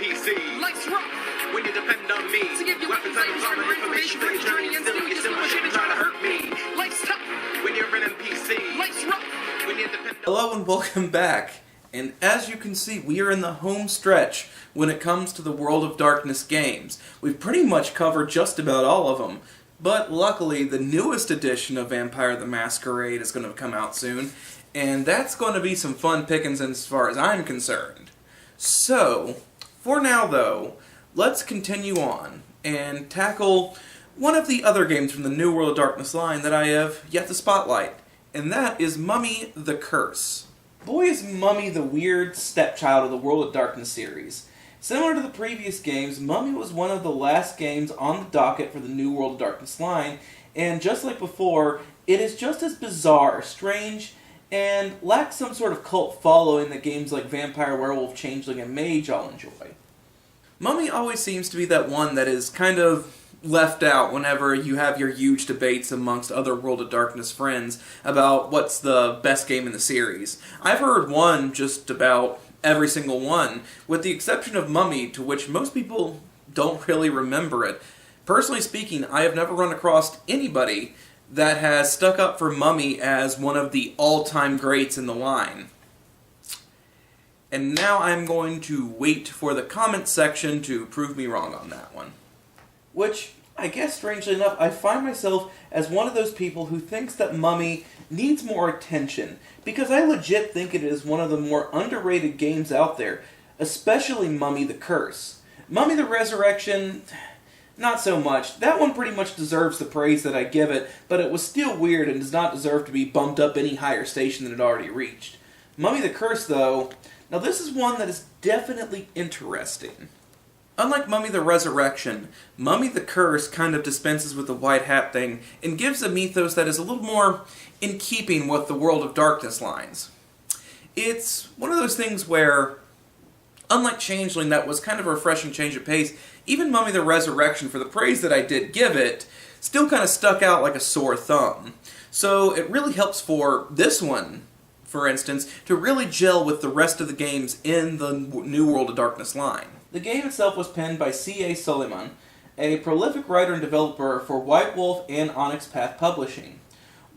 NPC. Life's rough. When you depend on me. To give you weapons, weapons, armor, information for your journey, and still you just pushing and trying to hurt me. Life's tough. When you're an NPC. Life's rough. When you depend on... Hello and welcome back. And as you can see, we are in the home stretch when it comes to the World of Darkness games. We've pretty much covered just about all of them. But luckily, the newest edition of Vampire the Masquerade is going to come out soon. And that's going to be some fun pickings as far as I'm concerned. So, for now though, let's continue on and tackle one of the other games from the New World of Darkness line that I have yet to spotlight. And that is Mummy the Curse. Boy, is Mummy the weird stepchild of the World of Darkness series. Similar to the previous games, Mummy was one of the last games on the docket for the New World of Darkness line, and just like before, it is just as bizarre, strange, and lacks some sort of cult following that games like Vampire, Werewolf, Changeling, and Mage all enjoy. Mummy always seems to be that one that is kind of left out whenever you have your huge debates amongst other World of Darkness friends about what's the best game in the series. I've heard one just about every single one, with the exception of Mummy, to which most people don't really remember it. Personally speaking, I have never run across anybody that has stuck up for Mummy as one of the all-time greats in the line. And now I'm going to wait for the comment section to prove me wrong on that one. Which, I guess strangely enough, I find myself as one of those people who thinks that Mummy needs more attention, because I legit think it is one of the more underrated games out there, especially Mummy the Curse. Mummy the Resurrection, not so much. That one pretty much deserves the praise that I give it, but it was still weird and does not deserve to be bumped up any higher station than it already reached. Mummy the Curse, though, now this is one that is definitely interesting. Unlike Mummy the Resurrection, Mummy the Curse kind of dispenses with the white hat thing and gives a mythos that is a little more in keeping with the World of Darkness lines. It's one of those things where, unlike Changeling, that was kind of a refreshing change of pace, even Mummy the Resurrection, for the praise that I did give it, still kind of stuck out like a sore thumb. So it really helps for this one, for instance, to really gel with the rest of the games in the New World of Darkness line. The game itself was penned by C.A. Suleiman, a prolific writer and developer for White Wolf and Onyx Path Publishing.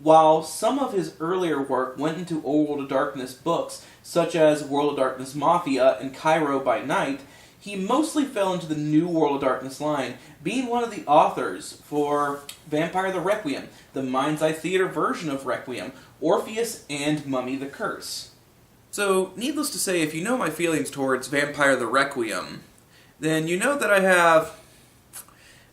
While some of his earlier work went into Old World of Darkness books, such as World of Darkness Mafia and Cairo by Night, he mostly fell into the New World of Darkness line, being one of the authors for Vampire the Requiem, the Mind's Eye Theater version of Requiem, Orpheus, and Mummy the Curse. So, needless to say, if you know my feelings towards Vampire the Requiem, then you know that I have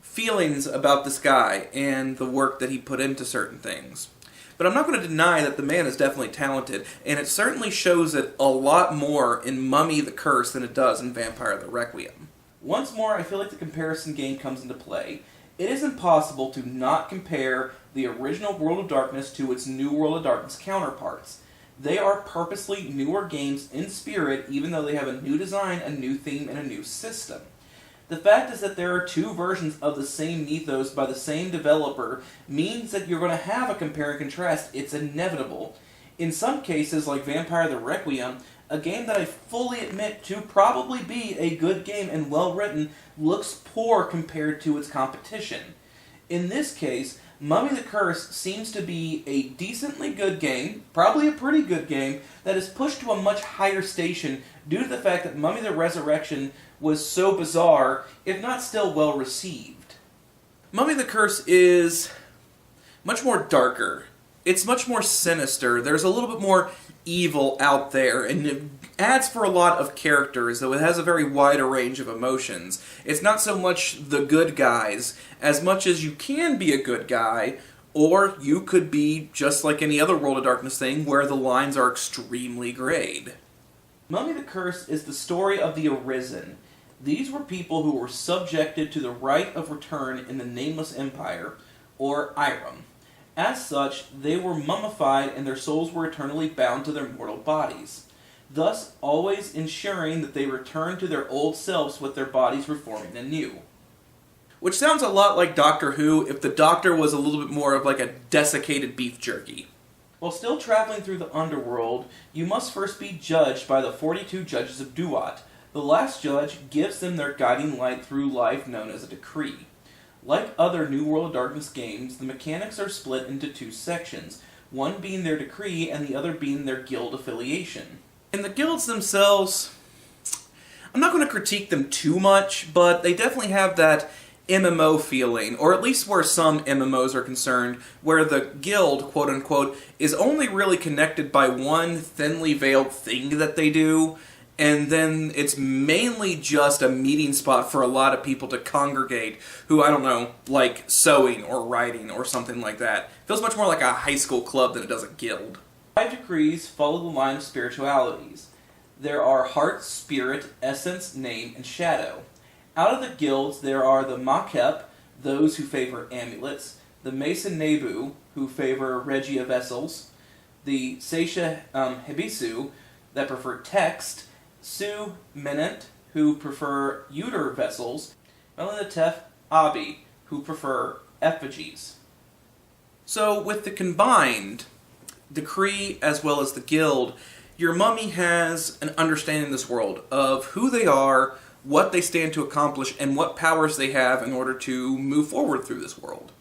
feelings about this guy and the work that he put into certain things. But I'm not going to deny that the man is definitely talented, and it certainly shows it a lot more in Mummy the Curse than it does in Vampire the Requiem. Once more, I feel like the comparison game comes into play. It is impossible to not compare the original World of Darkness to its New World of Darkness counterparts. They are purposely newer games in spirit, even though they have a new design, a new theme, and a new system. The fact is that there are two versions of the same mythos by the same developer means that you're going to have a compare and contrast. It's inevitable. In some cases, like Vampire the Requiem, a game that I fully admit to probably be a good game and well written, looks poor compared to its competition. In this case, Mummy the Curse seems to be a decently good game, probably a pretty good game, that is pushed to a much higher station due to the fact that Mummy the Resurrection was so bizarre, if not still well received. Mummy the Curse is much more darker. It's much more sinister. There's a little bit more evil out there, and it adds for a lot of characters, though it has a very wide range of emotions. It's not so much the good guys, as much as you can be a good guy, or you could be just like any other World of Darkness thing, where the lines are extremely grayed. Mummy the Curse is the story of the Arisen. These were people who were subjected to the right of return in the Nameless Empire, or Irem. As such, they were mummified and their souls were eternally bound to their mortal bodies, thus always ensuring that they return to their old selves with their bodies reforming anew. Which sounds a lot like Doctor Who if the Doctor was a little bit more of like a desiccated beef jerky. While still traveling through the underworld, you must first be judged by the 42 judges of Duat, The last judge gives them their guiding light through life known as a decree. Like other New World of Darkness games, the mechanics are split into two sections, one being their decree and the other being their guild affiliation. And the guilds themselves, I'm not going to critique them too much, but they definitely have that MMO feeling, or at least where some MMOs are concerned, where the guild, quote-unquote, is only really connected by one thinly veiled thing that they do, and then it's mainly just a meeting spot for a lot of people to congregate who, I don't know, like sewing or writing or something like that. It feels much more like a high school club than it does a guild. 5 decrees follow the line of spiritualities. There are heart, spirit, essence, name, and shadow. Out of the guilds, there are the Makep, those who favor amulets, the Mason Nebu, who favor Regia vessels, the Seisha Hebisu, that prefer text, Su Menent, who prefer Uter vessels, Melanatef Abi, who prefer effigies. So, with the combined decree as well as the guild, your mummy has an understanding of this world, of who they are, what they stand to accomplish, and what powers they have in order to move forward through this world.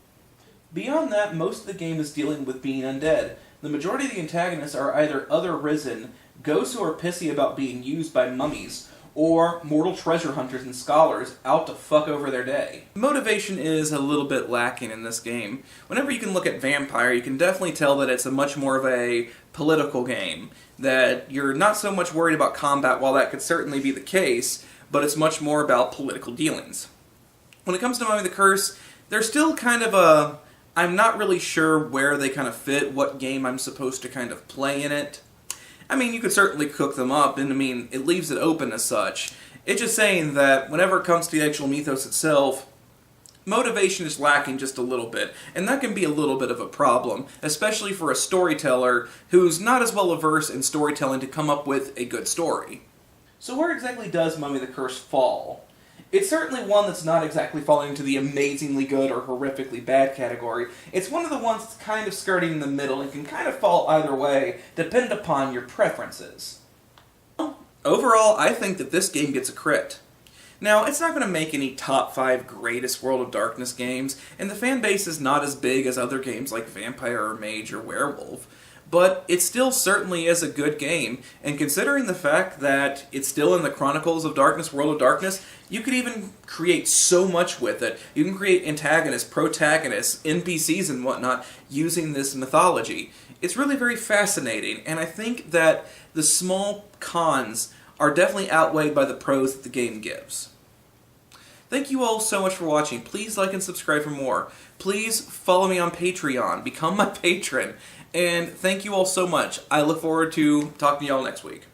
Beyond that, most of the game is dealing with being undead. The majority of the antagonists are either other risen, ghosts who are pissy about being used by mummies, or mortal treasure hunters and scholars out to fuck over their day. Motivation is a little bit lacking in this game. Whenever you can look at Vampire, you can definitely tell that it's a much more of a political game, that you're not so much worried about combat, while that could certainly be the case, but it's much more about political dealings. When it comes to Mummy the Curse, they're still kind of a... I'm not really sure where they kind of fit, what game I'm supposed to kind of play in it. I mean, you could certainly cook them up, and I mean, it leaves it open as such. It's just saying that whenever it comes to the actual mythos itself, motivation is lacking just a little bit, and that can be a little bit of a problem, especially for a storyteller who's not as well versed in storytelling to come up with a good story. So where exactly does Mummy the Curse fall? It's certainly one that's not exactly falling into the amazingly good or horrifically bad category. It's one of the ones that's kind of skirting in the middle and can kind of fall either way, depending upon your preferences. Overall, I think that this game gets a crit. Now, it's not going to make any top 5 greatest World of Darkness games, and the fan base is not as big as other games like Vampire or Mage or Werewolf, but it still certainly is a good game, and considering the fact that it's still in the Chronicles of Darkness, World of Darkness, you could even create so much with it. You can create antagonists, protagonists, NPCs and whatnot using this mythology. It's really very fascinating, and I think that the small cons are definitely outweighed by the pros that the game gives. Thank you all so much for watching. Please like and subscribe for more. Please follow me on Patreon. Become my patron. And thank you all so much. I look forward to talking to y'all next week.